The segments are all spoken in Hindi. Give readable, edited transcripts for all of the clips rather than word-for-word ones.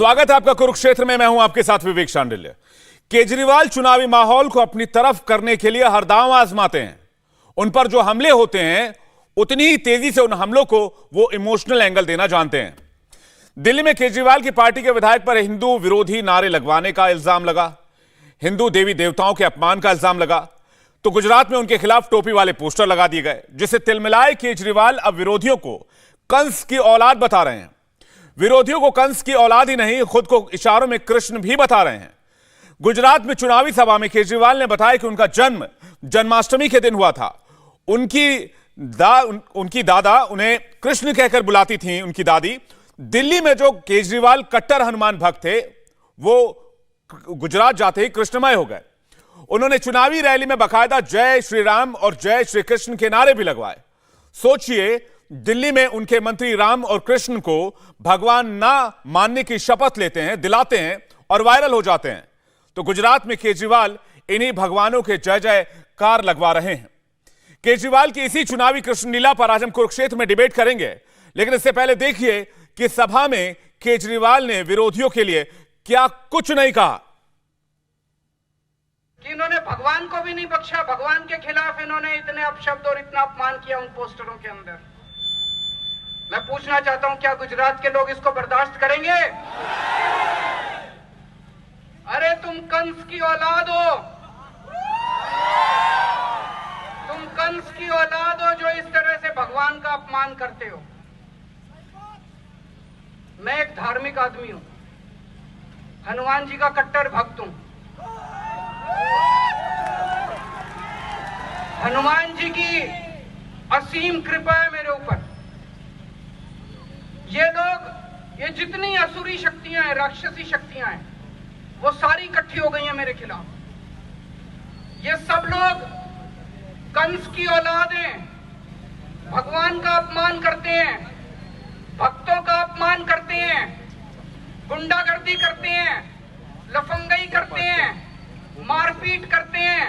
स्वागत है आपका कुरुक्षेत्र में। मैं हूं आपके साथ विवेक शांडिल्य। केजरीवाल चुनावी माहौल को अपनी तरफ करने के लिए हर दांव आजमाते हैं। उन पर जो हमले होते हैं उतनी ही तेजी से उन हमलों को वो इमोशनल एंगल देना जानते हैं। दिल्ली में केजरीवाल की पार्टी के विधायक पर हिंदू विरोधी नारे लगवाने का इल्जाम लगा, हिंदू देवी देवताओं के अपमान का इल्जाम लगा, तो गुजरात में उनके खिलाफ टोपी वाले पोस्टर लगा दिए गए, जिससे तिलमिलाए केजरीवाल अब विरोधियों को कंस की औलाद बता रहे हैं। विरोधियों को कंस की औलाद ही नहीं, खुद को इशारों में कृष्ण भी बता रहे हैं। गुजरात में चुनावी सभा में केजरीवाल ने बताया कि उनका जन्म जन्माष्टमी के दिन हुआ था। उनकी दादा उन्हें कृष्ण कहकर बुलाती थी, उनकी दादी। दिल्ली में जो केजरीवाल कट्टर हनुमान भक्त थे वो गुजरात जाते ही कृष्णमय हो गए। उन्होंने चुनावी रैली में बाकायदा जय श्री राम और जय श्री कृष्ण के नारे भी लगवाए। सोचिए, दिल्ली में उनके मंत्री राम और कृष्ण को भगवान ना मानने की शपथ लेते हैं, दिलाते हैं और वायरल हो जाते हैं। तो गुजरात में केजरीवाल इन्हीं भगवानों के जय जयकार लगवा रहे हैं। केजरीवाल की इसी चुनावी कृष्ण लीला पर आज हम कुरुक्षेत्र में डिबेट करेंगे, लेकिन इससे पहले देखिए कि सभा में केजरीवाल ने विरोधियों के लिए क्या कुछ नहीं कहा। कि इन्होंने भगवान को भी नहीं बख्शा, भगवान के खिलाफ इन्होंने इतने अपशब्द और इतना अपमान किया उन पोस्टरों के अंदर। मैं पूछना चाहता हूं, क्या गुजरात के लोग इसको बर्दाश्त करेंगे? अरे तुम कंस की औलाद हो, तुम कंस की औलाद हो जो इस तरह से भगवान का अपमान करते हो। मैं एक धार्मिक आदमी हूं, हनुमान जी का कट्टर भक्त हूं। हनुमान जी की असीम कृपा है मेरे ऊपर। ये लोग, ये जितनी असुरी शक्तियां हैं, राक्षसी शक्तियां हैं, वो सारी इकट्ठी हो गई हैं मेरे खिलाफ। ये सब लोग कंस की औलाद हैं, भगवान का अपमान करते हैं, भक्तों का अपमान करते हैं, गुंडागर्दी करते हैं, लफंगई करते हैं, मारपीट करते हैं।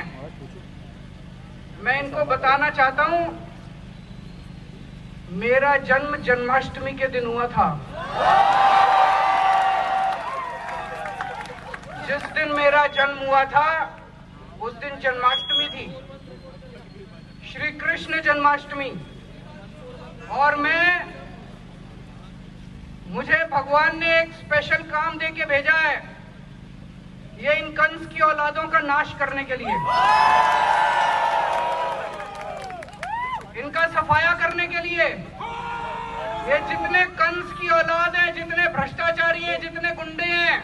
मैं इनको बताना चाहता हूं, मेरा जन्म जन्माष्टमी के दिन हुआ था। जिस दिन मेरा जन्म हुआ था उस दिन जन्माष्टमी थी, श्री कृष्ण जन्माष्टमी। और मुझे भगवान ने एक स्पेशल काम दे के भेजा है, ये इन कंस की औलादों का नाश करने के लिए, इनका सफाया करने के लिए। ये जितने कंस की औलाद हैं, जितने भ्रष्टाचारी हैं, जितने गुंडे हैं,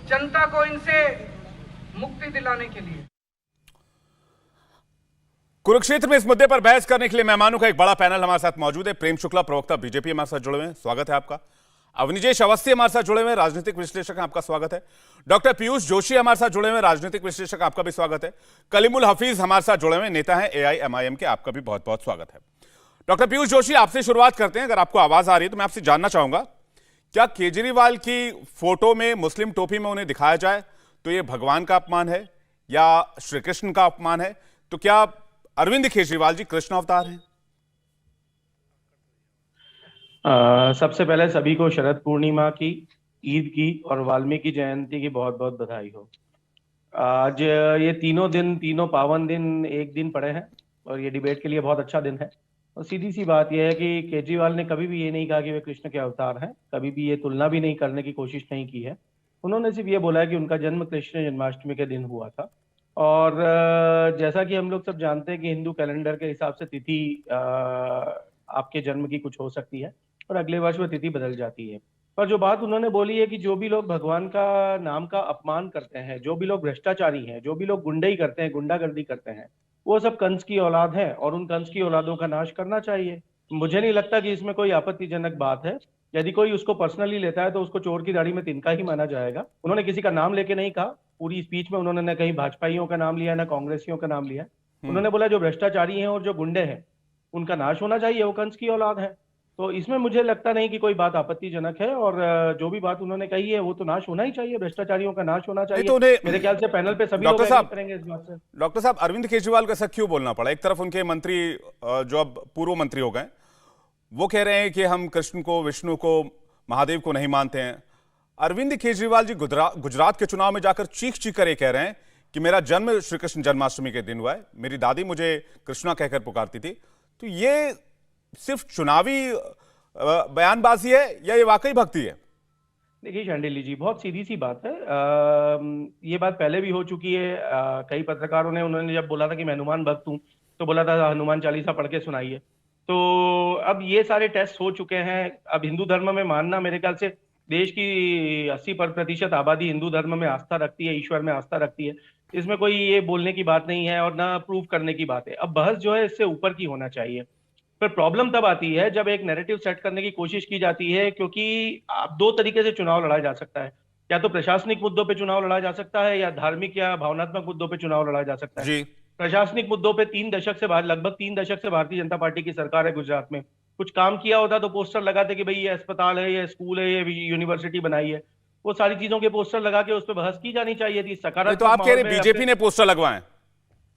जनता को इनसे मुक्ति दिलाने के लिए। कुरुक्षेत्र में इस मुद्दे पर बहस करने के लिए मेहमानों का एक बड़ा पैनल हमारे साथ मौजूद है। प्रेम शुक्ला, प्रवक्ता बीजेपी, हमारे साथ जुड़े हुए हैं, स्वागत है आपका। अवनिजेश अवस्थी हमारे साथ जुड़े हुए हैं, राजनीतिक विश्लेषक हैं, आपका स्वागत है। डॉक्टर पीयूष जोशी हमारे साथ जुड़े हुए हैं, राजनीतिक विश्लेषक, आपका भी स्वागत है। कलीमुल हफीज हमारे साथ जुड़े हुए हैं, नेता हैं AIMIM के, आपका भी बहुत बहुत स्वागत है। डॉक्टर पीयूष जोशी, आपसे शुरुआत करते हैं। अगर आपको आवाज आ रही है तो मैं आपसे जानना चाहूंगा, क्या केजरीवाल की फोटो में मुस्लिम टोपी में उन्हें दिखाया जाए तो यह भगवान का अपमान है या श्री कृष्ण का अपमान है? तो क्या अरविंद केजरीवाल जी कृष्ण अवतार हैं? सबसे पहले सभी को शरद पूर्णिमा की, ईद की और वाल्मीकि जयंती की बहुत बहुत बधाई हो। आज ये तीनों पावन दिन एक दिन पड़े हैं और ये डिबेट के लिए बहुत अच्छा दिन है। और सीधी सी बात यह है कि केजरीवाल ने कभी भी ये नहीं कहा कि वे कृष्ण के अवतार हैं, कभी भी ये तुलना भी नहीं करने की कोशिश नहीं की है। उन्होंने सिर्फ ये बोला है कि उनका जन्म कृष्ण जन्माष्टमी के दिन हुआ था। और जैसा कि हम लोग सब जानते हैं कि हिंदू कैलेंडर के हिसाब से तिथि आपके जन्म की कुछ हो सकती है और अगले वर्ष वो तिथि बदल जाती है। पर जो बात उन्होंने बोली है कि जो भी लोग भगवान का नाम का अपमान करते हैं, जो भी लोग भ्रष्टाचारी हैं, जो भी लोग गुंडई करते हैं, गुंडागर्दी करते हैं, वो सब कंस की औलाद है और उन कंस की औलादों का नाश करना चाहिए। मुझे नहीं लगता कि इसमें कोई आपत्तिजनक बात है। यदि कोई उसको पर्सनली लेता है तो उसको चोर की दाढ़ी में तिनका ही माना जाएगा। उन्होंने किसी का नाम लेके नहीं कहा, पूरी स्पीच में उन्होंने न कहीं भाजपाइयों का नाम लिया, न कांग्रेसियों का नाम लिया। उन्होंने बोला जो भ्रष्टाचारी हैं और जो गुंडे हैं उनका नाश होना चाहिए, वो कंस की औलाद है। तो इसमें मुझे लगता नहीं कि कोई बात आपत्तिजनक है। और जो भी बात उन्होंने कही है वो तो नाश होना ही चाहिए, भ्रष्टाचारियों का नाश होना चाहिए। तो मेरे ख्याल से पैनल पे सभी लोग एग्री करेंगे इस बात से। डॉक्टर साहब, अरविंद केजरीवाल को ऐसा क्यों बोलना पड़ा? एक तरफ उनके मंत्री जो अब पूर्व मंत्री हो गए, वो कह रहे हैं कि हम कृष्ण को, विष्णु को, महादेव को नहीं मानते हैं। अरविंद केजरीवाल जी गुजरात के चुनाव में जाकर चीख चीख कर ये कह रहे हैं कि मेरा जन्म श्री कृष्ण जन्माष्टमी के दिन हुआ है, मेरी दादी मुझे कृष्णा कहकर पुकारती थी। तो ये सिर्फ चुनावी बयानबाजी है या ये वाकई भक्ति है? देखिए शांडिल्य जी, बहुत सीधी सी बात है। ये बात पहले भी हो चुकी है। कई पत्रकारों ने, उन्होंने जब बोला था कि मैं हनुमान भक्त हूँ तो बोला था हनुमान चालीसा पढ़ के सुनाइए। तो अब ये सारे टेस्ट हो चुके हैं। अब हिंदू धर्म में मानना, मेरे ख्याल से देश की 80% आबादी हिंदू धर्म में आस्था रखती है, ईश्वर में आस्था रखती है। इसमें कोई ये बोलने की बात नहीं है और ना प्रूव करने की बात है। अब बहस जो है इससे ऊपर की होना चाहिए। पर प्रॉब्लम तब आती है जब एक नैरेटिव सेट करने की कोशिश की जाती है, क्योंकि आप दो तरीके से चुनाव लड़ा जा सकता है। या तो प्रशासनिक मुद्दों पे चुनाव लड़ा जा सकता है, या धार्मिक या भावनात्मक मुद्दों पे चुनाव लड़ा जा सकता है। जी। प्रशासनिक मुद्दों पे लगभग 3 दशक से भारतीय जनता पार्टी की सरकार है गुजरात में। कुछ काम किया होता तो पोस्टर लगाते कि भाई ये अस्पताल है, ये स्कूल है, ये यूनिवर्सिटी बनाई है। वो सारी चीजों के पोस्टर लगा के उस पर बहस की जानी चाहिए थी। सकारात्मक तो आप कह रहे माहौल में बीजेपी ने पोस्टर लगवाए?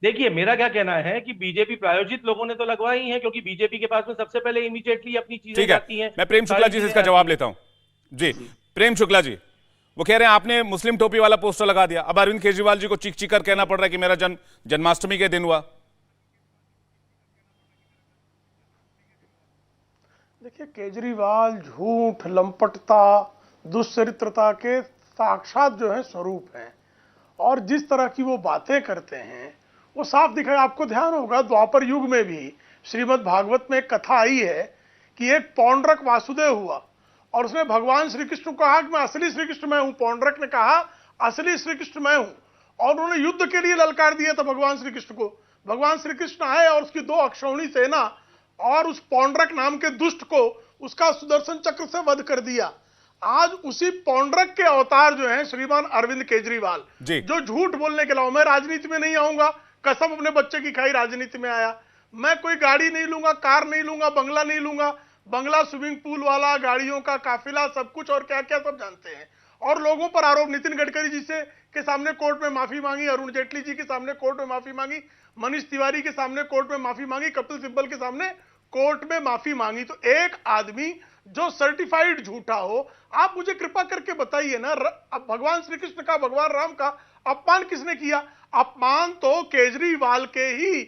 देखिए, मेरा क्या कहना है कि बीजेपी प्रायोजित लोगों ने तो लगवाई ही है, क्योंकि बीजेपी के पास में सबसे पहले इमीडिएटली अपनी चीजें जाती हैं। मैं प्रेम शुक्ला जी से इसका जवाब लेता हूं। जी, प्रेम शुक्ला जी, वो कह रहे हैं आपने मुस्लिम टोपी वाला पोस्टर लगा दिया, अब अरविंद केजरीवाल जी को चीख चीख कर कहना पड़ रहा है कि मेरा जन्म जन्माष्टमी के दिन हुआ। देखिए, केजरीवाल झूठ, लंपटता, दुष्चरित्रता के साक्षात जो है स्वरूप हैं, और जिस तरह की वो बातें करते हैं वो साफ दिखाई। आपको ध्यान होगा द्वापर युग में भी श्रीमद् भागवत में एक कथा आई है कि एक पौंड्रक वासुदेव हुआ और उसने भगवान श्री कृष्ण को कहा कि मैं असली श्री कृष्ण मैं हूं। पौंड्रक ने कहा असली श्री कृष्ण मैं हूं, और उन्होंने युद्ध के लिए ललकार दिया था भगवान श्री कृष्ण को। भगवान श्री कृष्ण आए और उसकी 2 अक्षौहिणी सेना और उस पौंड्रक नाम के दुष्ट को उसका सुदर्शन चक्र से वध कर दिया। आज उसी पौंड्रक के अवतार जो हैं श्रीमान अरविंद केजरीवाल, जो झूठ बोलने के अलावा, मैं राजनीति में नहीं आऊंगा, कसम अपने बच्चे की खाई राजनीति में आया, मैं कोई गाड़ी नहीं लूंगा, कार नहीं लूंगा, बंगला नहीं लूंगा। बंगला स्विमिंग पूल वाला, गाड़ियों का काफिला, सब कुछ और क्या क्या सब जानते हैं। और लोगों पर आरोप, नितिन गडकरी जी से के सामने कोर्ट में माफी मांगी, अरुण जेटली जी के सामने कोर्ट में माफी मांगी, मनीष तिवारी के सामने कोर्ट में माफी मांगी, कपिल सिब्बल के सामने कोर्ट में माफी मांगी। तो एक आदमी जो सर्टिफाइड झूठा हो, आप मुझे कृपा करके बताइए ना, अब भगवान श्री कृष्ण का, भगवान राम का अपमान किसने किया? अपमान तो केजरीवाल के ही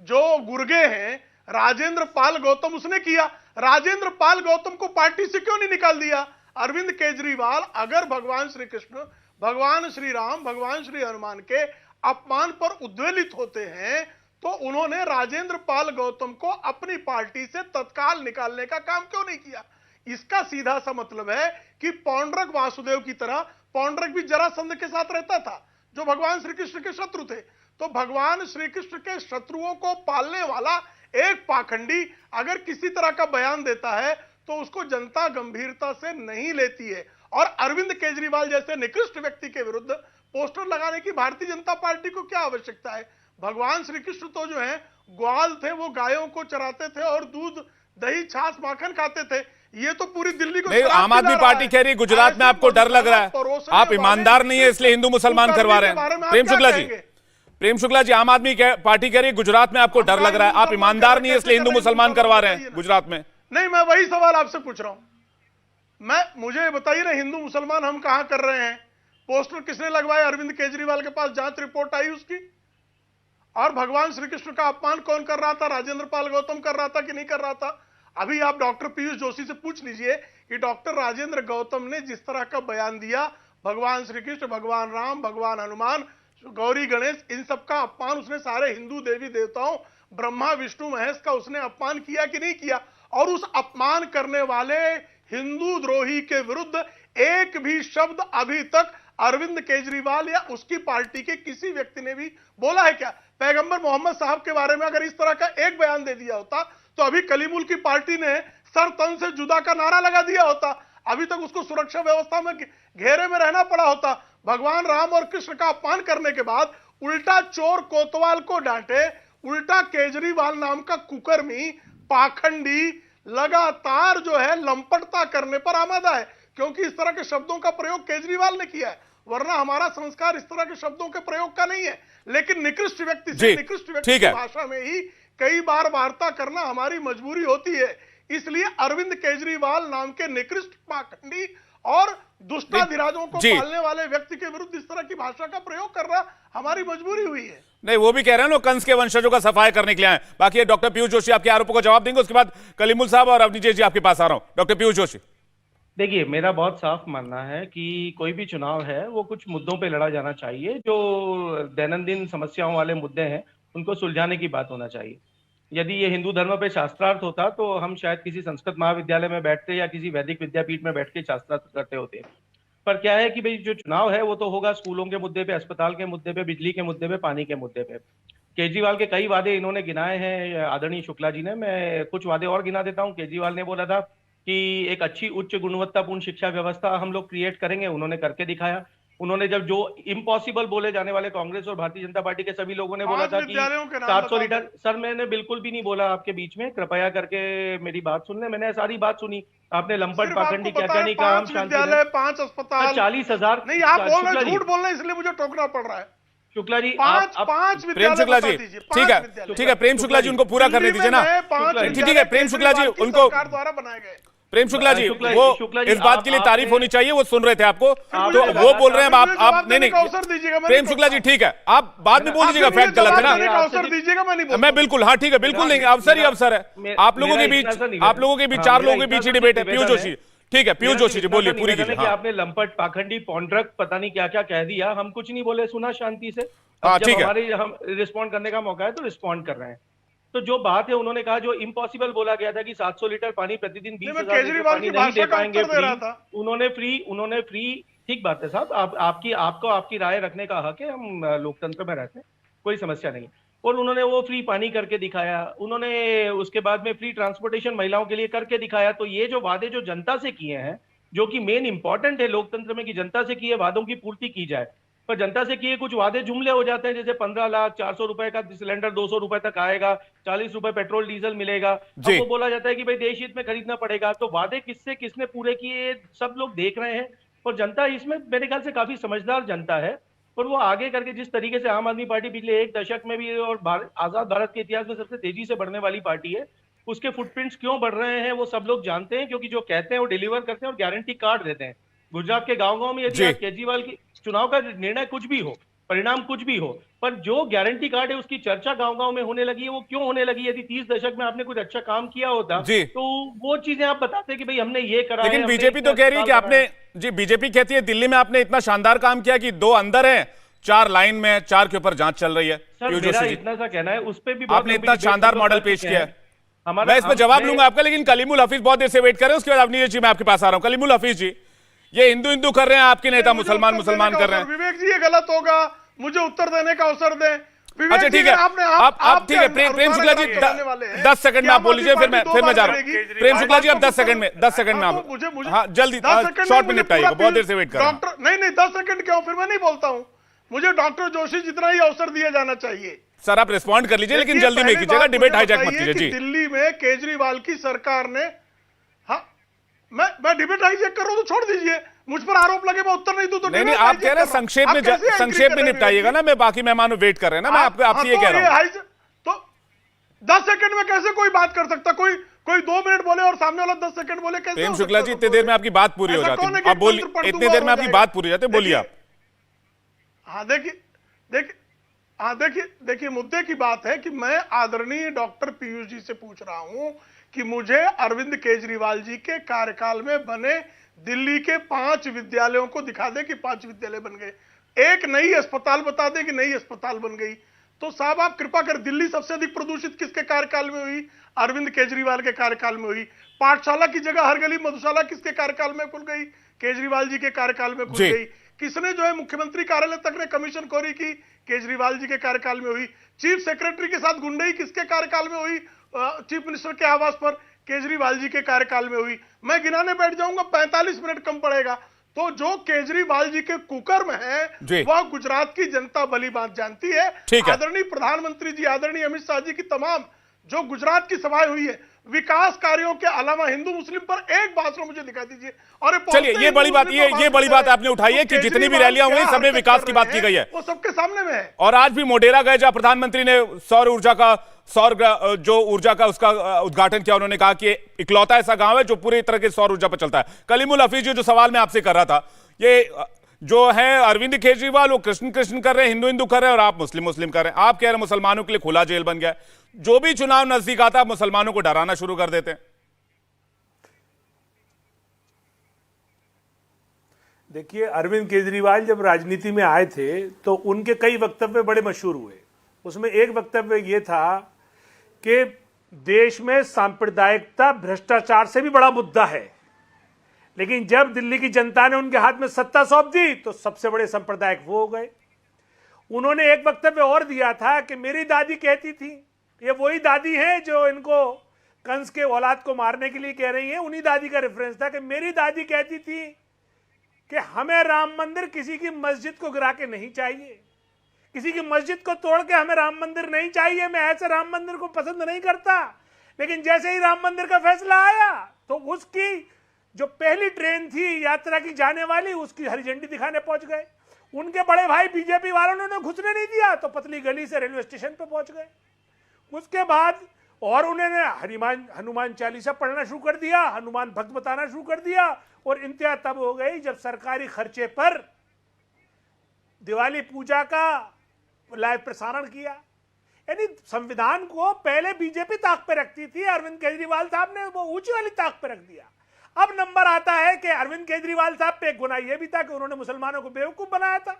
जो गुर्गे हैं राजेंद्र पाल गौतम, उसने किया। राजेंद्र पाल गौतम को पार्टी से क्यों नहीं निकाल दिया? अरविंद केजरीवाल अगर भगवान श्री कृष्ण, भगवान श्री राम, भगवान श्री हनुमान के अपमान पर उद्वेलित होते हैं तो उन्होंने राजेंद्र पाल गौतम को अपनी पार्टी से तत्काल निकालने का काम क्यों नहीं किया? इसका सीधा सा मतलब है कि पौंड्रक वासुदेव की तरह पौंड्रक भी जरासंध के साथ रहता था, जो भगवान श्री कृष्ण के शत्रु थे। तो भगवान श्री कृष्ण के शत्रुओं को पालने वाला एक पाखंडी अगर किसी तरह का बयान देता है तो उसको जनता गंभीरता से नहीं लेती है। और अरविंद केजरीवाल जैसे निकृष्ट व्यक्ति के विरुद्ध पोस्टर लगाने की भारतीय जनता पार्टी को क्या आवश्यकता है? भगवान श्री कृष्ण तो जो है ग्वाल थे, वो गायों को चराते थे और दूध, दही, छाछ, माखन खाते थे। ये तो पूरी दिल्ली को नहीं, आम आदमी पार्टी कह रही है गुजरात में आपको डर लग रहा है, आप ईमानदार नहीं है इसलिए हिंदू मुसलमान करवा रहे हैं। प्रेम शुक्ला जी, प्रेम शुक्ला जी, आम आदमी पार्टी कह रही है गुजरात में आपको डर लग रहा है, आप ईमानदार नहीं है इसलिए हिंदू मुसलमान करवा रहे हैं गुजरात में। नहीं, मैं वही सवाल आपसे पूछ रहा हूं। मुझे बताइए ना, हिंदू मुसलमान हम कहां कर रहे हैं? पोस्टर किसने लगवाए? अरविंद केजरीवाल के पास जांच रिपोर्ट आई उसकी। और भगवान श्री कृष्ण का अपमान कौन कर रहा था? राजेंद्र पाल गौतम कर रहा था कि नहीं कर रहा था? अभी आप डॉक्टर पीयूष जोशी से पूछ लीजिए कि डॉक्टर राजेंद्र गौतम ने जिस तरह का बयान दिया, भगवान श्री कृष्ण, भगवान राम, भगवान हनुमान, गौरी गणेश, इन सब का अपमान उसने सारे हिंदू देवी देवताओं, ब्रह्मा विष्णु महेश का उसने अपमान किया कि नहीं किया? और उस अपमान करने वाले हिंदू द्रोही के विरुद्ध एक भी शब्द अभी तक अरविंद केजरीवाल या उसकी पार्टी के किसी व्यक्ति ने भी बोला है क्या? पैगंबर मोहम्मद साहब के बारे में अगर इस तरह का एक बयान दे दिया होता तो अभी कलीमुल की पार्टी ने सर तन से जुदा का नारा लगा दिया होता, अभी तक उसको सुरक्षा व्यवस्था में घेरे में रहना पड़ा होता। भगवान राम और कृष्ण का अपमान करने के बाद उल्टा चोर कोतवाल को डांटे, उल्टा केजरीवाल नाम का कुकर्मी, पाखंडी लगातार जो है लंपटता करने पर आमादा है, क्योंकि इस तरह के शब्दों का प्रयोग केजरीवाल ने किया है, वरना हमारा संस्कार इस तरह के शब्दों के प्रयोग का नहीं है। लेकिन निकृष्ट व्यक्ति से निकृष्ट व्यक्ति की भाषा में ही कई बार वार्ता करना हमारी मजबूरी होती है। इसलिए अरविंद केजरीवाल नाम के निकृष्ट, पाखंडी और दुष्टाधिराजों को जी। पालने वाले व्यक्ति के विरुद्ध इस तरह की भाषा का प्रयोग करना हमारी मजबूरी हुई है। नहीं, वो भी कह रहे हैं लोग कंस के वंशजों का सफाई करने के लिए आए। बाकी ये डॉक्टर पीयूष जोशी आपके आरोपों का जवाब देंगे, उसके बाद कलीमुल साहब और अवनीश जी आपके पास आ रहा हूं। डॉक्टर पीयूष जोशी। देखिए, मेरा बहुत साफ मानना है कि कोई भी चुनाव है वो कुछ मुद्दों पे लड़ा जाना चाहिए, जो दैनंदिन समस्याओं वाले मुद्दे हैं उनको सुलझाने की बात होना चाहिए। यदि ये हिंदू धर्म पे शास्त्रार्थ होता तो हम शायद किसी संस्कृत महाविद्यालय में बैठते या किसी वैदिक विद्यापीठ में बैठ के शास्त्रार्थ करते होते। पर क्या है कि भाई जो चुनाव है वो तो होगा स्कूलों के मुद्दे पे, अस्पताल के मुद्दे पे, बिजली के मुद्दे पे, पानी के मुद्दे पे। केजरीवाल के कई वादे इन्होंने गिनाए हैं आदरणीय शुक्ला जी ने, मैं कुछ वादे और गिना देता हूं। केजरीवाल ने बोला था कि एक अच्छी उच्च गुणवत्तापूर्ण शिक्षा व्यवस्था हम लोग क्रिएट करेंगे, उन्होंने करके दिखाया। उन्होंने जब जो इम्पॉसिबल बोले जाने वाले कांग्रेस और भारतीय जनता पार्टी के सभी लोगों ने बोला था कि 700 लीटर, सर मैंने बिल्कुल भी नहीं बोला आपके बीच में, कृपया करके मेरी बात सुन ले। मैंने सारी बात सुनी, आपने लंपट पाखंडी क्या क्या नहीं कहा, हम शांति विद्यालय, 5 अस्पताल, 40,000 नहीं आप बोल रहे झूठ बोल रहे हैं इसलिए मुझे टोकना पड़ रहा है। शुक्ला जी, पांच प्रेम शुक्ला जी, ठीक है, ठीक है, प्रेम शुक्ला जी उनको पूरा करने दीजिए ना। ठीक है, प्रेम शुक्ला जी उनको, सरकार द्वारा बनाए गए। प्रेम शुक्ला जी शुक्ला वो जी, इस बात के लिए तारीफ होनी चाहिए, वो सुन रहे थे आपको, तो मुझे वो बोल रहे हैं आप नहीं नहीं, अवसर दीजिएगा। प्रेम शुक्ला जी ठीक है, आप बाद में बोल दीजिएगा, फैक्ट गलत है ना। अवसर दीजिएगा, मैं नहीं बोलता। मैं बिल्कुल, हाँ ठीक है, बिल्कुल देंगे, अवसर ही अवसर है। आप लोगों के बीच, आप लोगों के बीच, 4 लोगों के बीच ही डिबेट है। पीयूष जोशी, ठीक है, पीयूष जोशी जी बोलिए, पूरी कीजिए। कि आपने लंपट पाखंडी पौंड्रक पता नहीं क्या क्या कह दिया, हम कुछ नहीं बोले, सुना शांति से। हाँ, जब ठीक है। हमारे हम रिस्पॉन्ड करने का मौका है तो रिस्पॉन्ड कर रहे हैं। तो जो बात है उन्होंने कहा, जो इम्पॉसिबल बोला गया था कि 700 लीटर पानी प्रतिदिन 20,000 लीटर केजरीवाल पानी की नहीं दे भाषा का पाएंगे उत्तर दे रहा था। उन्होंने फ्री, ठीक बात है साहब, आपको आपकी राय रखने का हक है, हम लोकतंत्र में रहते हैं, कोई समस्या नहीं। और उन्होंने वो फ्री पानी करके दिखाया, उन्होंने उसके बाद में फ्री ट्रांसपोर्टेशन महिलाओं के लिए करके दिखाया। तो ये जो वादे जो जनता से किए हैं, जो कि मेन इंपॉर्टेंट है लोकतंत्र में कि जनता से किए वादों की पूर्ति की जाए, पर जनता से किए कुछ वादे जुमले हो जाते हैं, जैसे 15 लाख, 400 रुपए का सिलेंडर 200 रुपए तक आएगा, 40 रुपए पेट्रोल डीजल मिलेगा। अब वो बोला जाता है कि भाई देश हित में खरीदना पड़ेगा। तो वादे किसने पूरे किए सब लोग देख रहे हैं, और जनता इसमें मेरे ख्याल से काफी समझदार जनता है। और वो आगे करके जिस तरीके से आम आदमी पार्टी पिछले 1 दशक में भी और आजाद भारत के इतिहास में सबसे तेजी से बढ़ने वाली पार्टी है, उसके फुटप्रिंट्स क्यों बढ़ रहे हैं वो सब लोग जानते हैं, क्योंकि जो कहते हैं वो डिलीवर करते हैं और गारंटी कार्ड देते हैं। गुजरात के गांव-गांव में यदि केजरीवाल की चुनाव का निर्णय कुछ भी हो, परिणाम कुछ भी हो, पर जो गारंटी कार्ड है उसकी चर्चा गांव-गांव में होने लगी है। वो क्यों होने लगी? यदि 30 दशक में आपने कुछ अच्छा काम किया होता तो वो चीजें आप बताते कि भाई हमने ये करा। लेकिन बीजेपी तो कह रही है कि आपने, जी बीजेपी कहती है दिल्ली में आपने इतना शानदार काम किया कि 2 अंदर हैं, 4 लाइन में, 4 के ऊपर जांच चल रही है। सर मेरा इतना सा कहना है, उस पे भी आपने इतना शानदार मॉडल पेश किया है। मैं मैं इस पर जवाब लूंगा आपका, लेकिन कलीमुल हफीज बहुत देर से वेट कर रहे हैं, उसके बाद अवनीश जी मैं आपके पास आ रहा हूं। कलीमुल हफीज जी, ये हिंदू कर रहे हैं, आपके नेता मुसलमान कर रहे हैं। विवेक जी ये गलत होगा, मुझे उत्तर देने का अवसर दें। अच्छा ठीक है, आप ठीक है, प्रेम शुक्ला जी 10 सेकंड में आप बोल लीजिए, फिर मैं जा रहा हूँ। प्रेम शुक्ला जी आप 10 सेकंड में आप, हाँ जल्दी शॉर्ट में निपटाइएगा, बहुत देर से वेट कर रहे हैं। डॉक्टर नहीं 10 सेकंड क्यों, फिर मैं नहीं बोलता हूँ। मुझे डॉक्टर जोशी जितना ही अवसर दिया जाना चाहिए। सर आप रिस्पॉन्ड कर लीजिए, लेकिन जल्दी में कीजिएगा, डिबेट हाईजैक मत कीजिए। जी दिल्ली में केजरीवाल की सरकार ने, हाँ मैं डिबेट हाईजैक कर रहा हूँ तो छोड़ दीजिए, मुझ पर आरोप लगे मैं उत्तर नहीं दूं तो नहीं, आप कह रहे हैं संक्षेप में निपटाइएगा ना, मैं बाकी मेहमान वेट कर रहे हैं ना, मैं आपसे ये कह रहा हूं। तो 10 सेकंड में कैसे कोई बात कर सकता? कोई 2 मिनट बोले और सामने वाला 10 सेकंड बोले, कैसे? प्रेम शुक्ला जी इतनी देर में आपकी बात पूरी हो जाती है, आप बोलिए, इतनी देर में आपकी बात पूरी हो जाती है, बोलिए आप। हाँ देखिए मुद्दे की बात है कि मैं आदरणीय डॉक्टर पीयूष जी से पूछ रहा हूं कि मुझे अरविंद केजरीवाल जी के कार्यकाल में बने दिल्ली के 5 विद्यालयों को दिखा दे कि 5 विद्यालय बन गए, एक नई अस्पताल बता दे कि नई अस्पताल बन गई। तो साहब आप कृपा कर, दिल्ली सबसे अधिक प्रदूषित किसके कार्यकाल में हुई? अरविंद केजरीवाल के कार्यकाल में हुई। पाठशाला की जगह हर गली मधुशाला किसके कार्यकाल में खुल गई? केजरीवाल जी के कार्यकाल में खुल गई। किसने जो है मुख्यमंत्री कार्यालय तक ने कमीशन खोरी की? केजरीवाल जी के कार्यकाल में हुई। चीफ सेक्रेटरी के साथ गुंडई किसके कार्यकाल में हुई? चीफ मिनिस्टर के आवास पर केजरीवाल जी के कार्यकाल में हुई। मैं गिनाने बैठ जाऊंगा 45 मिनट कम पड़ेगा। तो जो केजरीवाल जी के कुकर्म है वह गुजरात की जनता भली बात जानती है। आदरणीय प्रधानमंत्री जी, आदरणीय अमित शाह जी की तमाम जो गुजरात की सभाएं हुई है, विकास कार्यों के अलावा हिंदू मुस्लिम पर एक भाषण मुझे दिखा दीजिए। और चलिए ये बड़ी बात आपने उठाई है कि जितनी भी रैलियां हुई सब में विकास की बात की गई है, वो सबके सामने में है। और आज भी मोढेरा गए जहां प्रधानमंत्री ने सौर ऊर्जा का सौर जो ऊर्जा का उसका उद्घाटन किया। उन्होंने कहा कि इकलौता ऐसा गांव है जो पूरी तरह के सौर ऊर्जा पर चलता है। कलीमुल हफीज जो सवाल मैं आपसे कर रहा था, ये जो है अरविंद केजरीवाल वो कृष्ण कृष्ण कर रहे हैं, हिंदू हिंदू कर रहे हैं, और आप मुस्लिम मुस्लिम कर रहे हैं। आप कह रहे हैं मुसलमानों के लिए खुला जेल बन गया है। जो भी चुनाव नजदीक आता है मुसलमानों को डराना शुरू कर देते हैं। देखिए, अरविंद केजरीवाल जब राजनीति में आए थे तो उनके कई वक्तव्य बड़े मशहूर हुए। उसमें एक वक्तव्य ये था कि देश में सांप्रदायिकता भ्रष्टाचार से भी बड़ा मुद्दा है, लेकिन जब दिल्ली की जनता ने उनके हाथ में सत्ता सौंप दी तो सबसे बड़े सांप्रदायिक वो हो गए। उन्होंने एक वक्तव्य और दिया था कि मेरी दादी कहती थी, ये वही दादी हैं जो इनको कंस के औलाद को मारने के लिए कह रही हैं, उन्हीं दादी का रेफरेंस था कि मेरी दादी कहती थी कि हमें राम मंदिर किसी की मस्जिद को गिरा के नहीं चाहिए, किसी की मस्जिद को तोड़ के हमें राम मंदिर नहीं चाहिए। मैं ऐसे राम मंदिर को पसंद नहीं करता, लेकिन जैसे ही राम मंदिर का फैसला आया तो उसकी जो पहली ट्रेन थी यात्रा की जाने वाली, उसकी हरी झंडी दिखाने पहुंच गए। उनके बड़े भाई बीजेपी वालों ने उन्हें घुसने नहीं दिया तो पतली गली से रेलवे स्टेशन पे पहुंच गए। उसके बाद और उन्होंने हनुमान चालीसा पढ़ना शुरू कर दिया, हनुमान भक्त बताना शुरू कर दिया, और इंतहा तब हो गई जब सरकारी खर्चे पर दिवाली पूजा का लाइव प्रसारण किया। यानी संविधान को पहले बीजेपी ताक पे रखती थी, अरविंद केजरीवाल साहब ने वो ऊंची वाली ताक पे रख दिया। अब नंबर आता है कि अरविंद केजरीवाल साहब पे एक गुनाह यह भी था कि उन्होंने मुसलमानों को बेवकूफ बनाया था।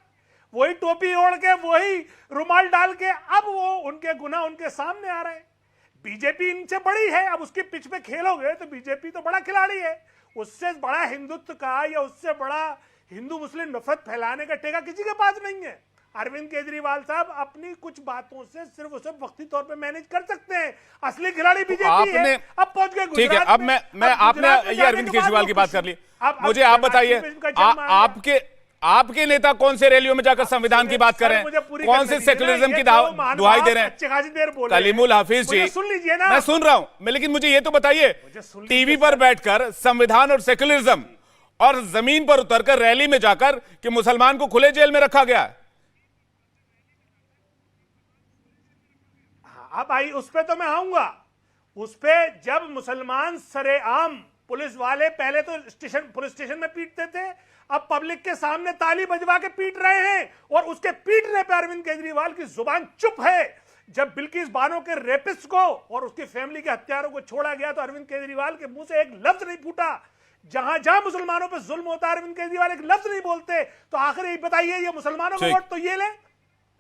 वही टोपी ओढ़ के, वही रुमाल डाल के, अब वो उनके गुनाह उनके सामने आ रहे हैं। बीजेपी इनसे बड़ी है, अब उसके पिच पे खेलोगे तो बीजेपी तो बड़ा खिलाड़ी है। उससे बड़ा हिंदुत्व का या उससे बड़ा हिंदू मुस्लिम नफरत फैलाने का टेका किसी के पास नहीं है। अरविंद केजरीवाल साहब अपनी कुछ बातों से सिर्फ उसे वक्ती तौर पे मैनेज कर सकते हैं। असली खिलाड़ी बीजेपी है। अब पहुंच गए ठीक है, अब मैं आपने ये अरविंद केजरीवाल की बात कर ली। मुझे आप बताइए, आपके नेता कौन से रैलियों में जाकर संविधान की बात कर रहे हैं, कौन से सेकुलरिज्म की दुहाई दे रहे हैं? कलीमुल हफीज जी, सुन लीजिए ना, मैं सुन रहा हूं, लेकिन मुझे ये तो बताइए, टीवी पर बैठकर संविधान और सेकुलरिज्म और जमीन पर उतरकर रैली में जाकर कि मुसलमान को खुले जेल में रखा गया है। अब आई उस पे तो मैं आऊंगा। उस पे जब मुसलमान सरेआम पुलिस वाले पहले तो पुलिस स्टेशन में पीटते थे, अब पब्लिक के सामने ताली बजवा के पीट रहे हैं, और उसके पीटने पे अरविंद केजरीवाल की जुबान चुप है। जब बिल्किस बानो के रेपिस्ट को और उसकी फैमिली के हत्यारों को छोड़ा गया तो अरविंद केजरीवाल के मुंह से एक लफ्ज नहीं फूटा। जहां जहां मुसलमानों पे जुल्म होता है अरविंद केजरीवाल एक लफ्ज नहीं बोलते। तो आखिर ये बताइए, ये मुसलमानों का वोट तो ये ले,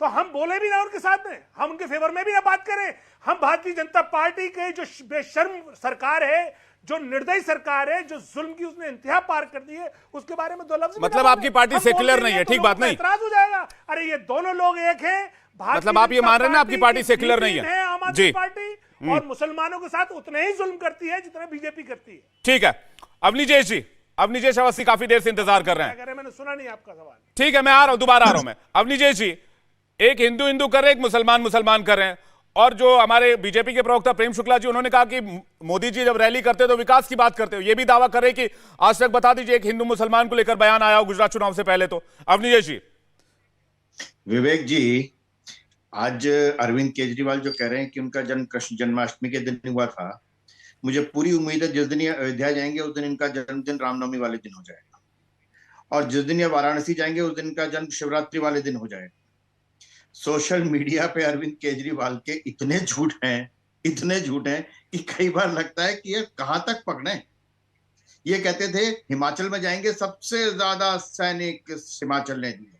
तो हम बोले भी ना उनके साथ में, हम उनके फेवर में भी ना बात करें। हम भारतीय जनता पार्टी के जो बेशर्म सरकार है, जो निर्दयी सरकार है, जो जुल्म की उसने इंतहा पार कर दी है, उसके बारे में दो लफ्ज मतलब आपकी पार्टी सेक्युलर नहीं है, ठीक बात नहीं? एतराज हो जाएगा, अरे ये दोनों लोग एक हैं। मतलब आप ये मान रहे हैं ना आपकी पार्टी सेक्युलर नहीं है? आम आदमी पार्टी और मुसलमानों के साथ उतना ही जुल्म करती है जितना बीजेपी करती है। ठीक है, अवनीजेश जी, अवनीजेश अवस्थी काफी देर से इंतजार कर रहे हैं। मैंने सुना नहीं आपका सवाल। ठीक है, मैं आ रहा हूं, दोबारा आ रहा हूं मैं। अवनीजेश जी, एक हिंदू हिंदू कर रहे हैं, एक मुसलमान मुसलमान कर रहे हैं, और जो हमारे बीजेपी के प्रवक्ता प्रेम शुक्ला जी, उन्होंने कहा कि मोदी जी जब रैली करते तो विकास की बात करते हो, ये भी दावा कर रहे कि आज तक बता दीजिए एक हिंदू मुसलमान को लेकर बयान आया हो गुजरात चुनाव से पहले। तो अवनीजेश जी। विवेक जी, आज अरविंद केजरीवाल जो कह रहे हैं कि उनका जन्म कृष्ण जन्माष्टमी के दिन हुआ था, मुझे पूरी उम्मीद है जिस दिन ये अयोध्या जाएंगे उस दिन इनका जन्मदिन रामनवमी वाले दिन हो जाएगा, और जिस दिन ये वाराणसी जाएंगे उस दिन इनका जन्म शिवरात्रि वाले दिन हो जाएगा। सोशल मीडिया पे अरविंद केजरीवाल के इतने झूठ हैं कि कई बार लगता है कि ये कहां तक पकड़े। ये कहते थे हिमाचल में जाएंगे, सबसे ज्यादा सैनिक हिमाचल ने दिए,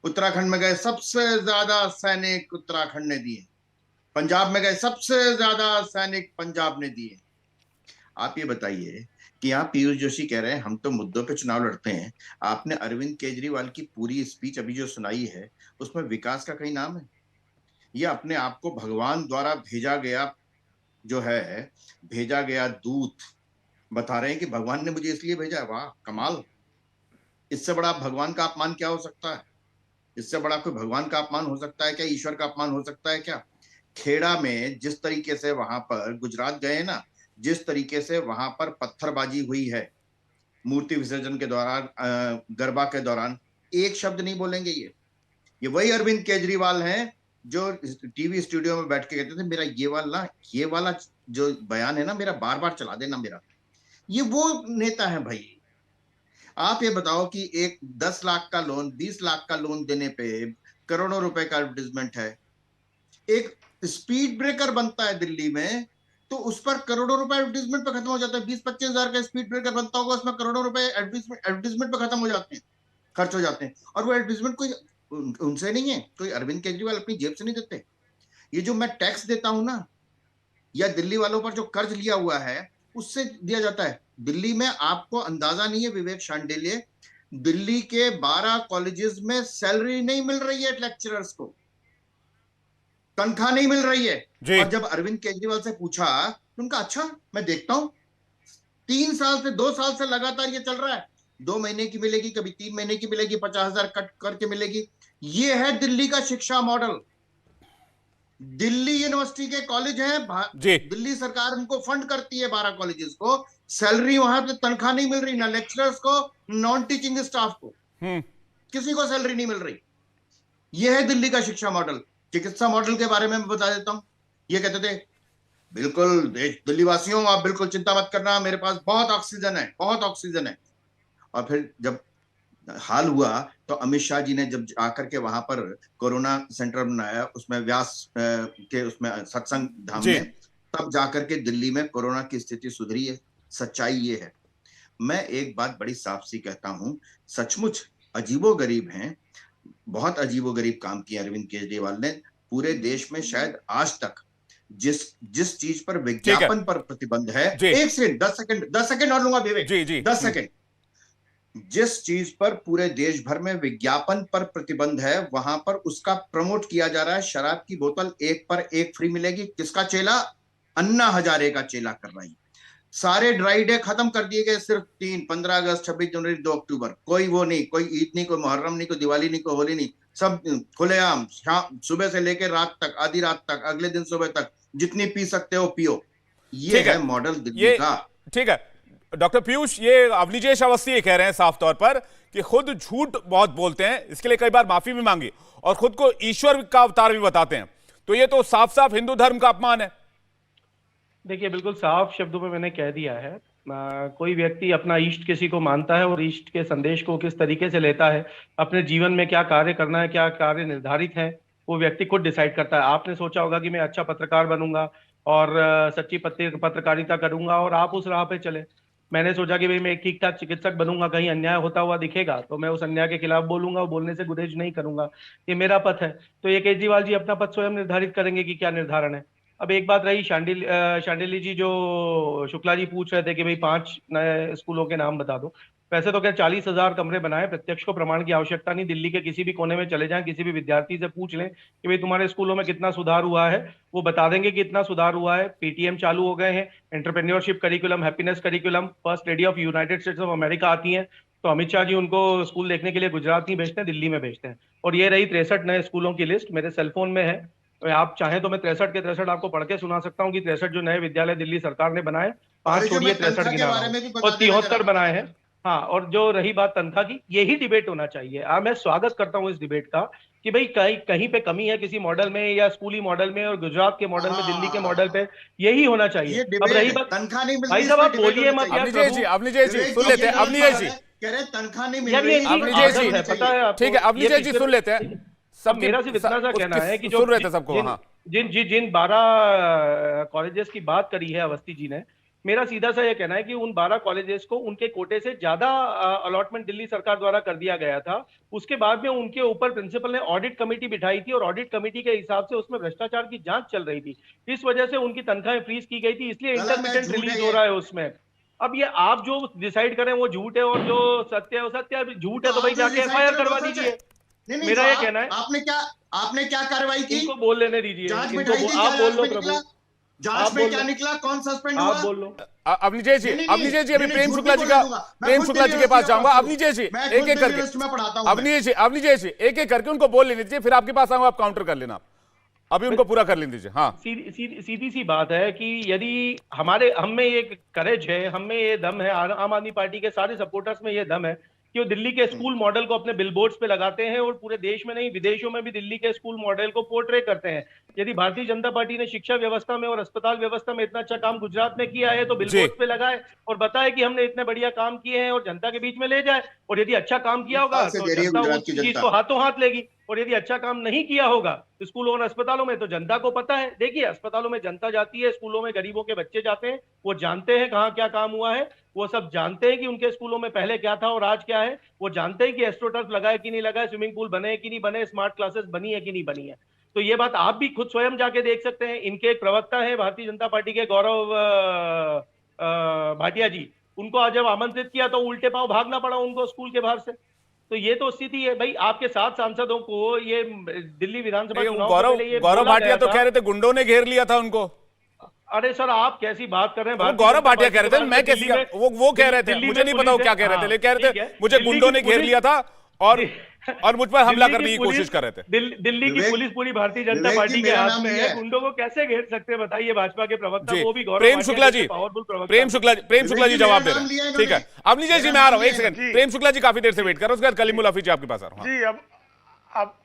उत्तराखंड में गए सबसे ज्यादा सैनिक उत्तराखंड ने दिए, पंजाब में गए सबसे ज्यादा सैनिक पंजाब ने दिए। आप ये बताइए कि यहाँ पीयूष जोशी कह रहे हैं हम तो मुद्दों पे चुनाव लड़ते हैं, आपने अरविंद केजरीवाल की पूरी स्पीच अभी जो सुनाई है उसमें विकास का कहीं नाम है? ये अपने आप को भगवान द्वारा भेजा गया दूत बता रहे हैं कि भगवान ने मुझे इसलिए भेजा है। वाह कमाल, इससे बड़ा भगवान का अपमान क्या हो सकता है? इससे बड़ा कोई भगवान का अपमान हो सकता है क्या? ईश्वर का अपमान हो सकता है क्या? खेड़ा में जिस तरीके से वहां पर गुजरात गए ना, जिस तरीके से वहां पर पत्थरबाजी हुई है मूर्ति विसर्जन के दौरान, गरबा के दौरान, एक शब्द नहीं बोलेंगे। ये वही अरविंद केजरीवाल हैं जो टीवी स्टूडियो में बैठ के कहते थे मेरा ये वाला जो बयान है ना मेरा बार बार चला देना मेरा, ये वो नेता है भाई। आप ये बताओ कि एक 10 लाख का लोन 20 लाख का लोन देने पे करोड़ों रुपए का एडवर्टीजमेंट है। एक स्पीड ब्रेकर बनता है दिल्ली में तो उस पर करोड़ों रुपए एडवर्टीजमेंट पे खत्म हो जाता है। 20-25 हजार का स्पीड ब्रेकर बनता होगा, उसमें करोड़ों रुपए एडवर्टीजमेंट पे खत्म हो जाते हैं, खर्च हो जाते हैं। और वो एडवर्टीजमेंट कोई उनसे नहीं है, कोई अरविंद केजरीवाल अपनी जेब से नहीं देते। ये जो मैं टैक्स देता हूं ना, या दिल्ली वालों पर जो कर्ज लिया हुआ है उससे दिया जाता है। दिल्ली में आपको अंदाजा नहीं है विवेक शांडिल्य, दिल्ली के 12 कॉलेजेस में सैलरी नहीं मिल रही है, लेक्चरर्स को तनख्वाह नहीं मिल रही है। और जब अरविंद केजरीवाल से पूछा तो उनका अच्छा मैं देखता हूं 2 साल से लगातार ये चल रहा है, 2 महीने की मिलेगी, कभी 3 महीने की मिलेगी, 50,000 कट करके मिलेगी। ये है दिल्ली का शिक्षा मॉडल। दिल्ली यूनिवर्सिटी के कॉलेज हैं, दिल्ली सरकार उनको फंड करती है 12 कॉलेजेस को, सैलरी वहां पे तनख्वाह नहीं मिल रही, ना लेक्चरर्स को, नॉन टीचिंग स्टाफ को, किसी को सैलरी नहीं मिल रही। यह है दिल्ली का शिक्षा मॉडल। चिकित्सा मॉडल के बारे में मैं बता देता हूं। ये कहते थे बिल्कुल दिल्ली वासियों आप बिल्कुल चिंता मत करना, मेरे पास बहुत ऑक्सीजन है, बहुत ऑक्सीजन है। और फिर जब हाल हुआ तो अमित शाह जी ने जब आकर के वहां पर कोरोना सेंटर बनाया, उसमें व्यास के उसमें सत्संग धाम में, तब जाकर के दिल्ली में कोरोना की स्थिति सुधरी है। सच्चाई ये है। मैं एक बात बड़ी साफ सी कहता हूं, सचमुच अजीबोगरीब हैं, बहुत अजीबोगरीब काम किया अरविंद केजरीवाल ने। पूरे देश में शायद आज तक जिस चीज पर विज्ञापन पर प्रतिबंध है, 10 सेकंड और लूंगा विवेक, 10 सेकंड, जिस चीज पर पूरे देश भर में विज्ञापन पर प्रतिबंध है वहां पर उसका प्रमोट किया जा रहा है। शराब की बोतल 1 पर 1 फ्री मिलेगी। किसका चेला? अन्ना हजारे का चेला कर रही। सारे ड्राई डे खत्म कर दिए गए, सिर्फ 3, 15 अगस्त, 26 जनवरी, 2 अक्टूबर, कोई वो नहीं, कोई ईद नहीं, कोई मुहर्रम नहीं, कोई दिवाली नहीं, कोई होली नहीं, सब खुलेआम, सुबह से लेकर रात तक, आधी रात तक, अगले दिन सुबह तक, जितनी पी सकते हो पियो। ये है मॉडल दिल्ली का। ठीक है डॉक्टर पीयूष, ये अवनीजेश अवस्थी ये कह रहे हैं साफ तौर पर कि खुद झूठ बहुत बोलते हैं, इसके लिए कई बार माफी भी मांगी और खुद को ईश्वर का अवतार भी बताते हैं, तो ये तो साफ साफ हिंदू धर्म का अपमान है। देखिए बिल्कुल साफ शब्दों में मैंने कह दिया है, कोई व्यक्ति अपना इष्ट किसी को मानता है और इष्ट के संदेश को किस तरीके से लेता है, अपने जीवन में क्या कार्य करना है, क्या कार्य निर्धारित है, वो व्यक्ति खुद डिसाइड करता है। आपने सोचा होगा कि मैं अच्छा पत्रकार बनूंगा और सच्ची पत्रकारिता करूंगा और आप उस राह पे चले। मैंने सोचा कि भाई मैं एक ठीक ठाक चिकित्सक बनूंगा, कहीं अन्याय होता हुआ दिखेगा तो मैं उस अन्याय के खिलाफ बोलूंगा और बोलने से गुरेज नहीं करूंगा, ये मेरा पथ है। तो ये केजरीवाल जी अपना पथ स्वयं निर्धारित करेंगे कि क्या निर्धारण है। अब एक बात रही शांडिल्य जी, जो शुक्ला जी पूछ रहे थे कि भाई 5 नए स्कूलों के नाम बता दो। वैसे तो क्या 40,000 कमरे बनाए, प्रत्यक्ष को प्रमाण की आवश्यकता नहीं। दिल्ली के किसी भी कोने में चले जाएं, किसी भी विद्यार्थी से पूछ लें कि भाई तुम्हारे स्कूलों में कितना सुधार हुआ है, वो बता देंगे कि इतना सुधार हुआ है। पीटीएम चालू हो गए हैं, entrepreneurship curriculum, happiness curriculum, first lady of United states of America आती हैं, तो अमित शाह जी उनको स्कूल देखने के लिए गुजरात नहीं भेजते हैं, दिल्ली में भेजते हैं। और ये रही 63 नए स्कूलों की लिस्ट, मेरे सेलफोन में है, आप चाहें तो मैं 63 के 63 आपको पढ़ के सुना सकता हूँ कि 63 जो नए विद्यालय दिल्ली सरकार ने बनाए, 5 छोड़िए 63 गिना और 73 बनाए हैं। हाँ, और जो रही बात तनख्वाह की, यही डिबेट होना चाहिए। मैं स्वागत करता हूँ इस डिबेट का कि भाई कहीं पे कमी है किसी मॉडल में, या स्कूली मॉडल में और गुजरात के मॉडल में, दिल्ली के मॉडल पे, यही होना चाहिए। अब रही बात तनख्वाह नहीं मिलती, भाई साहब आप बोलिए मत, अवनीजेश जी सुन लेते हैं, अवनीजेश जी कह रहे तनख्वाह नहीं मिल रही, अवनीजेश जी पता है, ठीक है अवनीजेश जी सुन लेते हैं। सब मेरा सिर्फ इतना सा कहना है कि जो सुन रहे थे सबको, जिन 12 कॉलेजेस की बात करी है अवस्थी जी ने, मेरा सीधा सा यह कहना है कि उन 12 कॉलेजेस को उनके कोटे से ज्यादा अलॉटमेंट दिल्ली सरकार द्वारा कर दिया गया था। उसके बाद में उनके ऊपर प्रिंसिपल ने ऑडिट कमेटी बिठाई थी और ऑडिट कमेटी के हिसाब से उसमें भ्रष्टाचार की जांच चल रही थी। इस वजह से उनकी तनख्वाहें फ्रीज की गई थी, इसलिए इंटरमिटेंट रिलीज हो रहा है उसमें। अब ये आप जो डिसाइड करें वो झूठ है और जो सत्य है वो सत्य है। झूठ है तो भाई जाके एफआईआर करवा दीजिए। मेरा ये कहना है, आपने क्या कार्रवाई की? इनको बोल लेने दीजिए, आप बोल लो प्रभु। जांच में क्या निकला? कौन सस्पेंड हुआ? आप बोल लो। अवनीजेश जी अभी प्रेम शुक्ला जी के पास जाऊंगा। अवनीजेश जी एक एक करके, अवनीजेश जी एक एक करके उनको बोल लेने दीजिए, फिर आपके पास आऊंगा, आप काउंटर कर लेना, अभी उनको पूरा कर लेने दीजिए। हाँ, सीधी सी बात है कि यदि हम में ये करेज है, हम में ये दम है, आम आदमी पार्टी के सारे सपोर्टर्स में ये दम है कि वो दिल्ली के स्कूल मॉडल को अपने बिलबोर्ड्स पे लगाते हैं और पूरे देश में नहीं विदेशों में भी दिल्ली के स्कूल मॉडल को पोर्ट्रे करते हैं। यदि भारतीय जनता पार्टी ने शिक्षा व्यवस्था में और अस्पताल व्यवस्था में इतना अच्छा काम गुजरात में किया है तो बिलबोर्ड पे लगाए और बताए कि हमने इतने बढ़िया काम किए हैं और जनता के बीच में ले जाए। और यदि अच्छा काम किया होगा तो जनता उस चीज को हाथों हाथ लेगी, और यदि अच्छा काम नहीं किया होगा स्कूलों और अस्पतालों में तो जनता को पता है। देखिए, अस्पतालों में जनता जाती है, स्कूलों में गरीबों के बच्चे जाते हैं, वो जानते हैं कहाँ क्या काम हुआ है, वो सब जानते हैं कि उनके स्कूलों में पहले क्या था और आज क्या है, वो जानते हैं कि एस्ट्रोटर्फ लगाए कि नहीं लगाए, स्विमिंग पूल बने कि नहीं बने, स्मार्ट क्लासेस बनी है कि नहीं बनी है। तो ये बात आप भी खुद स्वयं जाके देख सकते हैं। इनके एक प्रवक्ता है भारतीय जनता पार्टी के, गौरव भाटिया जी, उनको आज जब आमंत्रित किया तो उल्टे पांव भागना पड़ा उनको स्कूल के बाहर से। तो ये तो स्थिति है भाई। आपके 7 सांसदों को ये दिल्ली विधानसभा चुनाव गौरव भाटिया तो कह रहे थे गुंडों ने घेर लिया था उनको। अरे सर, आप कैसी बात कर रहे हैं? गौरव भाटिया कह रहे थे, मैं कैसी, वो कह रहे थे, मुझे नहीं पता वो क्या कह रहे थे, लेकिन कह रहे थे मुझे गुंडों ने घेर लिया था और मुझ पर हमला करने की कोशिश कर रहे थे। दिल्ली की पुलिस पूरी भारतीय जनता पार्टी के हाथ में है, गुंडों को कैसे घेर सकते हैं बताइए? भाजपा के प्रवक्ता वो भी प्रेम शुक्ला जी, प्रेम शुक्ला जी जवाब दे रहे हैं। ठीक है, अब नीचे जी मैं आ रहा हूँ, एक सेकंड। प्रेम शुक्ला जी काफी देर से वेट कर रहे हैं, उसके बाद कलीमुल हफीज जी आपके पास आ रहा हूँ। जी अब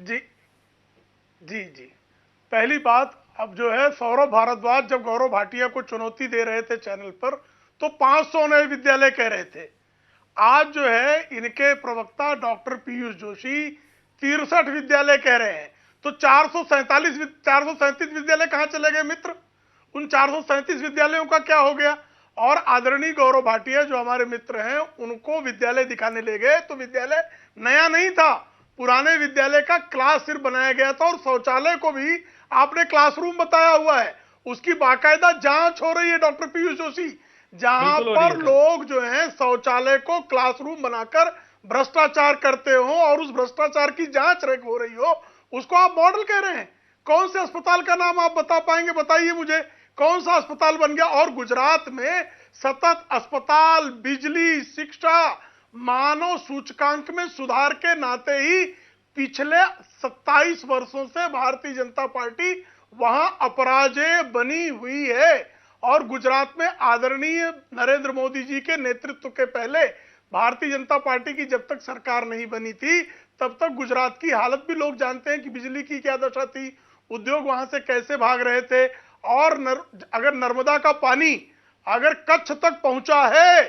जी पहली बात, अब जो है सौरभ भारद्वाज जब गौरव भाटिया को चुनौती दे रहे थे चैनल पर तो 500 नए विद्यालय कह रहे थे। आज जो है इनके प्रवक्ता डॉक्टर पीयूष जोशी 63 विद्यालय कह रहे हैं। तो 437 विद्यालय कहां चले गए मित्र? उन 437 विद्यालयों का क्या हो गया? और आदरणीय गौरव भाटिया जो हमारे मित्र हैं उनको विद्यालय दिखाने ले गए तो विद्यालय नया नहीं था, पुराने विद्यालय का क्लास सिर्फ बनाया गया था और शौचालय को भी आपने क्लासरूम बताया हुआ है। उसकी बाकायदा जांच हो रही है डॉक्टर पीयूष जोशी। जहां पर लोग जो हैं शौचालय को क्लासरूम बनाकर भ्रष्टाचार करते हो और उस भ्रष्टाचार की जांच हो रही हो, उसको आप मॉडल कह रहे हैं। कौन से अस्पताल का नाम आप बता पाएंगे? बताइए मुझे, कौन सा अस्पताल बन गया? और गुजरात में सतत अस्पताल, बिजली, शिक्षा, मानव सूचकांक में सुधार के नाते ही पिछले 27 वर्षों से भारतीय जनता पार्टी वहां अपराजय बनी हुई है। और गुजरात में आदरणीय नरेंद्र मोदी जी के नेतृत्व के पहले भारतीय जनता पार्टी की जब तक सरकार नहीं बनी थी तब तक गुजरात की हालत भी लोग जानते हैं कि बिजली की क्या दशा थी, उद्योग वहां से कैसे भाग रहे थे। और अगर नर्मदा का पानी अगर कच्छ तक पहुंचा है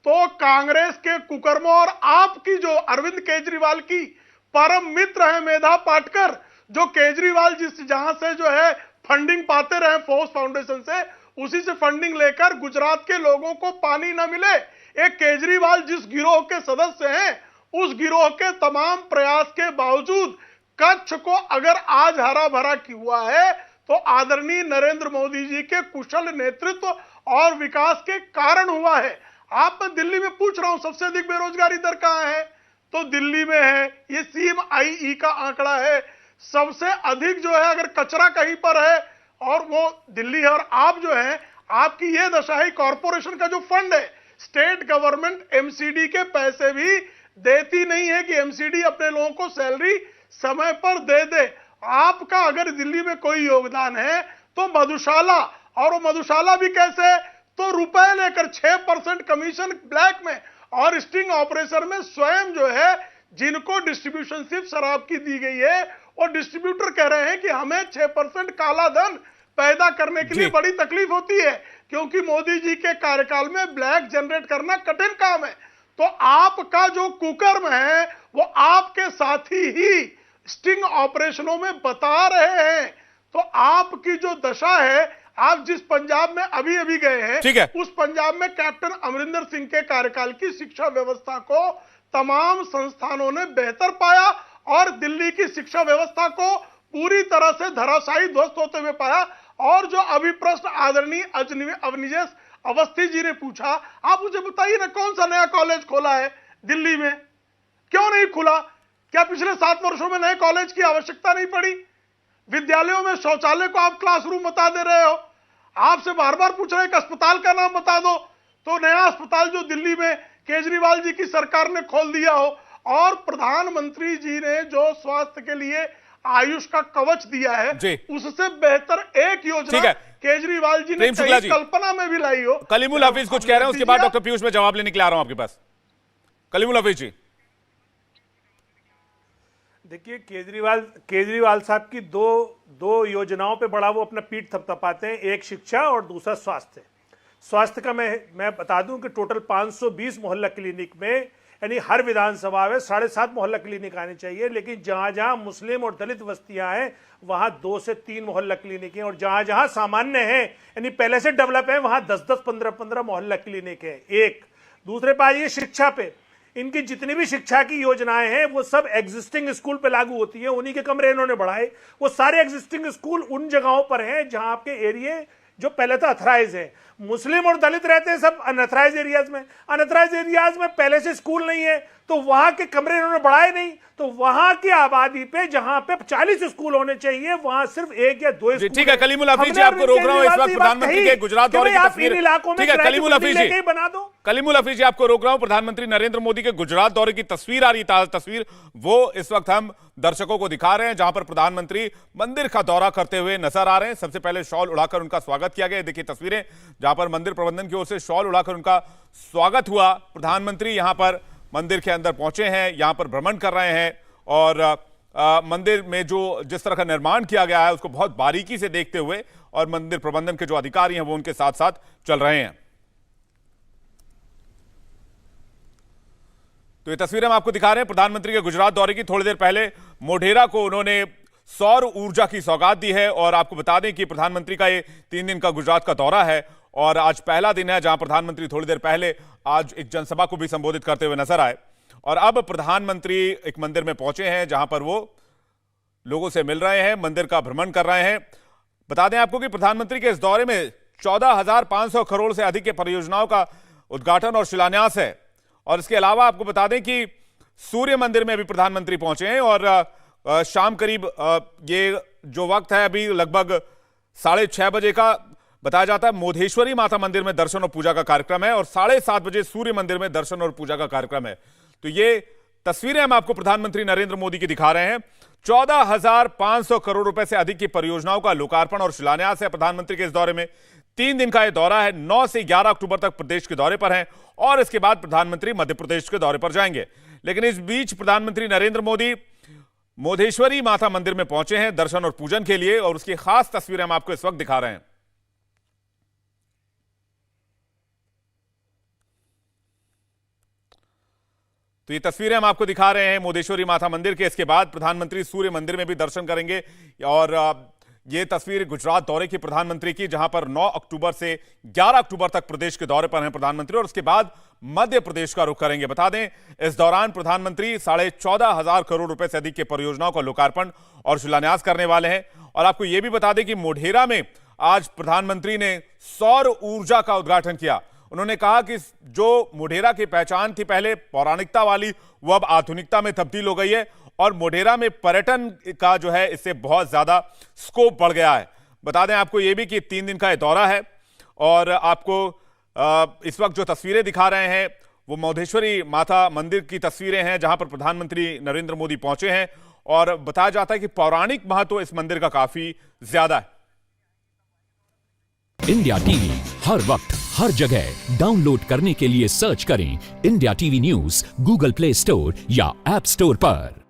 तो कांग्रेस के कुकर्मों और आपकी जो अरविंद केजरीवाल की परम मित्र है मेधा पाटकर, जो केजरीवाल जहां से जो है फंडिंग पाते रहे फोर्स फाउंडेशन से, उसी से फंडिंग लेकर गुजरात के लोगों को पानी न मिले। एक केजरीवाल जिस गिरोह के सदस्य हैं उस गिरोह के तमाम प्रयास के बावजूद कच्छ को अगर आज हरा भरा हुआ है तो आदरणीय नरेंद्र मोदी जी के कुशल नेतृत्व और विकास के कारण हुआ है। आप मैं दिल्ली में पूछ रहा हूं सबसे अधिक बेरोजगारी दर कहां है? तो दिल्ली में है। ये CMIE का आंकड़ा है। सबसे अधिक जो है अगर कचरा कहीं पर है और वो दिल्ली है। और आप जो है आपकी ये दशा है, कॉरपोरेशन का जो फंड है, स्टेट गवर्नमेंट MCD के पैसे भी देती नहीं है कि MCD अपने लोगों को सैलरी समय पर दे दे। आपका अगर दिल्ली में कोई योगदान है तो मधुशाला, और वो मधुशाला भी कैसे? तो रुपए लेकर 6% कमीशन ब्लैक में, और स्टिंग ऑपरेशन में स्वयं जो है जिनको डिस्ट्रीब्यूशन सिर्फ शराब की दी गई है और डिस्ट्रीब्यूटर कह रहे हैं कि हमें 6% काला धन पैदा करने के लिए बड़ी तकलीफ होती है क्योंकि मोदी जी के कार्यकाल में ब्लैक जनरेट करना कठिन काम है। तो आपका जो कुकर्म है वो आपके साथी ही स्टिंग ऑपरेशनों में बता रहे हैं। तो आपकी जो दशा है, आप जिस पंजाब में अभी अभी गए हैं उस पंजाब में कैप्टन अमरिंदर सिंह के कार्यकाल की शिक्षा व्यवस्था को तमाम संस्थानों ने बेहतर पाया और दिल्ली की शिक्षा व्यवस्था को पूरी तरह से धराशायी ध्वस्त होते हुए पाया। और जो अभी प्रश्न आदरणीय अवनिजेश अवस्थी जी ने पूछा, आप मुझे बताइए ना कौन सा नया कॉलेज खोला है दिल्ली में? क्यों नहीं खुला? क्या पिछले 7 वर्षों में नए कॉलेज की आवश्यकता नहीं पड़ी? विद्यालयों में शौचालय को आप क्लासरूम बता दे रहे हो। आपसे बार बार पूछ रहे हैं कि अस्पताल का नाम बता दो, तो नया अस्पताल जो दिल्ली में केजरीवाल जी की सरकार ने खोल दिया हो, और प्रधानमंत्री जी ने जो स्वास्थ्य के लिए आयुष का कवच दिया है उससे बेहतर एक योजना केजरीवाल जी ने कल्पना में भी लाई हो। कलीमुल हफीज कुछ कह रहे हैं, उसके बाद डॉक्टर पीयूष में जवाब लेने के लिए आ रहा हूं आपके पास। कलीमुल हफीज जी। देखिए, केजरीवाल साहब की दो योजनाओं पे बड़ा वो अपना पीठ थपथपाते हैं, एक शिक्षा और दूसरा स्वास्थ्य। स्वास्थ्य का मैं बता दूं कि टोटल 520 मोहल्ला क्लिनिक में, यानी हर विधानसभा में 7.5 मोहल्ला क्लिनिक आने चाहिए, लेकिन जहां जहां मुस्लिम और दलित बस्तियां हैं वहां 2 से 3 मोहल्ला क्लिनिक हैं, और जहां जहां सामान्य हैं यानी पहले से डेवलप है वहां 10-10, 15-15 मोहल्ला क्लिनिक है। एक दूसरे पे आइए शिक्षा पे। इनकी जितनी भी शिक्षा की योजनाएं हैं वो सब एग्जिस्टिंग स्कूल पे लागू होती है, उन्हीं के कमरे इन्होंने बढ़ाए। वो सारे एग्जिस्टिंग स्कूल उन जगहों पर हैं जहां आपके एरिया जो पहले तो अथराइज है। मुस्लिम और दलित रहते हैं सब अनथराइज एरियाज में। अनथराइज एरियाज में पहले से स्कूल नहीं है तो वहां के कमरे इन्होंने बढ़ाए नहीं, तो वहां की आबादी पे जहां पे 40 स्कूल होने चाहिए वहां सिर्फ 1 या 2 स्कूल। ठीक है कलीमुल हफीज जी, आपको रोक रहा हूं। इस वक्त प्रधानमंत्री के गुजरात दौरे की तस्वीर, ठीक है कलीमुल हफीज जी, बना दो। कलीमुल हफीज जी, आपको रोक रहा हूं। प्रधानमंत्री नरेंद्र मोदी के गुजरात दौरे की तस्वीर आ रही, ताजा तस्वीर, वो इस वक्त हम दर्शकों को दिखा रहे हैं, जहां पर प्रधानमंत्री मंदिर का दौरा करते हुए नजर आ रहे हैं। सबसे पहले शॉल उड़ाकर उनका स्वागत किया गया। देखिए तस्वीरें, जहां पर मंदिर प्रबंधन की ओर से शॉल उड़ाकर उनका स्वागत हुआ। प्रधानमंत्री यहां पर मंदिर के अंदर पहुंचे हैं, यहां पर भ्रमण कर रहे हैं, और मंदिर में जो जिस तरह का निर्माण किया गया है उसको बहुत बारीकी से देखते हुए, और मंदिर प्रबंधन के जो अधिकारी हैं वो उनके साथ साथ चल रहे हैं। तो ये तस्वीरें हम आपको दिखा रहे हैं प्रधानमंत्री के गुजरात दौरे की। थोड़ी देर पहले मोढेरा को उन्होंने सौर ऊर्जा की सौगात दी है, और आपको बता दें कि प्रधानमंत्री का ये 3 दिन का गुजरात का दौरा है, और आज पहला दिन है जहां प्रधानमंत्री थोड़ी देर पहले आज एक जनसभा को भी संबोधित करते हुए नजर आए। और अब प्रधानमंत्री एक मंदिर में पहुंचे हैं जहां पर वो लोगों से मिल रहे हैं, मंदिर का भ्रमण कर रहे हैं। बता दें आपको कि प्रधानमंत्री के इस दौरे में 14,500 करोड़ से अधिक के परियोजनाओं का उद्घाटन और शिलान्यास है। और इसके अलावा आपको बता दें कि सूर्य मंदिर में भी प्रधानमंत्री पहुंचे हैं, और शाम करीब ये जो वक्त है अभी लगभग 6:30 बजे का बताया जाता है, मोधेश्वरी माता मंदिर में दर्शन और पूजा का कार्यक्रम है, और 7:30 बजे सूर्य मंदिर में दर्शन और पूजा का कार्यक्रम है। तो ये तस्वीरें हम आपको प्रधानमंत्री नरेंद्र मोदी की दिखा रहे हैं। 14,500 करोड़ रुपए से अधिक की परियोजनाओं का लोकार्पण और शिलान्यास है प्रधानमंत्री के इस दौरे में। 3 दिन का यह दौरा है, 9 से 11 अक्टूबर तक प्रदेश के दौरे पर हैं, और इसके बाद प्रधानमंत्री मध्य प्रदेश के दौरे पर जाएंगे। लेकिन इस बीच प्रधानमंत्री नरेंद्र मोदी मोधेश्वरी माता मंदिर में पहुंचे हैं दर्शन और पूजन के लिए, और उसकी खास तस्वीरें हम आपको इस वक्त दिखा रहे हैं। तो ये तस्वीरें हम आपको दिखा रहे हैं मोधेश्वरी माता मंदिर के। इसके बाद प्रधानमंत्री सूर्य मंदिर में भी दर्शन करेंगे, और ये तस्वीर गुजरात दौरे की प्रधानमंत्री की, जहां पर 9 अक्टूबर से 11 अक्टूबर तक प्रदेश के दौरे पर हैं प्रधानमंत्री, और उसके बाद मध्य प्रदेश का रुख करेंगे। बता दें इस दौरान प्रधानमंत्री 14,500 करोड़ रुपए से अधिक के परियोजनाओं का लोकार्पण और शिलान्यास करने वाले हैं। और आपको यह भी बता दें कि मोढेरा में आज प्रधानमंत्री ने सौर ऊर्जा का उद्घाटन किया। उन्होंने कहा कि जो मोढेरा की पहचान थी पहले पौराणिकता वाली, वो अब आधुनिकता में तब्दील हो गई है, और मोढेरा में पर्यटन का जो है इससे बहुत ज्यादा स्कोप बढ़ गया है। बता दें आपको यह भी कि 3 दिन का यह दौरा है, और आपको इस वक्त जो तस्वीरें दिखा रहे हैं वो मोधेश्वरी माता मंदिर की तस्वीरें हैं, जहां पर प्रधानमंत्री नरेंद्र मोदी पहुंचे हैं, और बताया जाता है कि पौराणिक महत्व इस मंदिर का काफी ज्यादा है। इंडिया टीवी हर वक्त हर जगह डाउनलोड करने के लिए सर्च करें India TV news Google play store या ऐप स्टोर पर।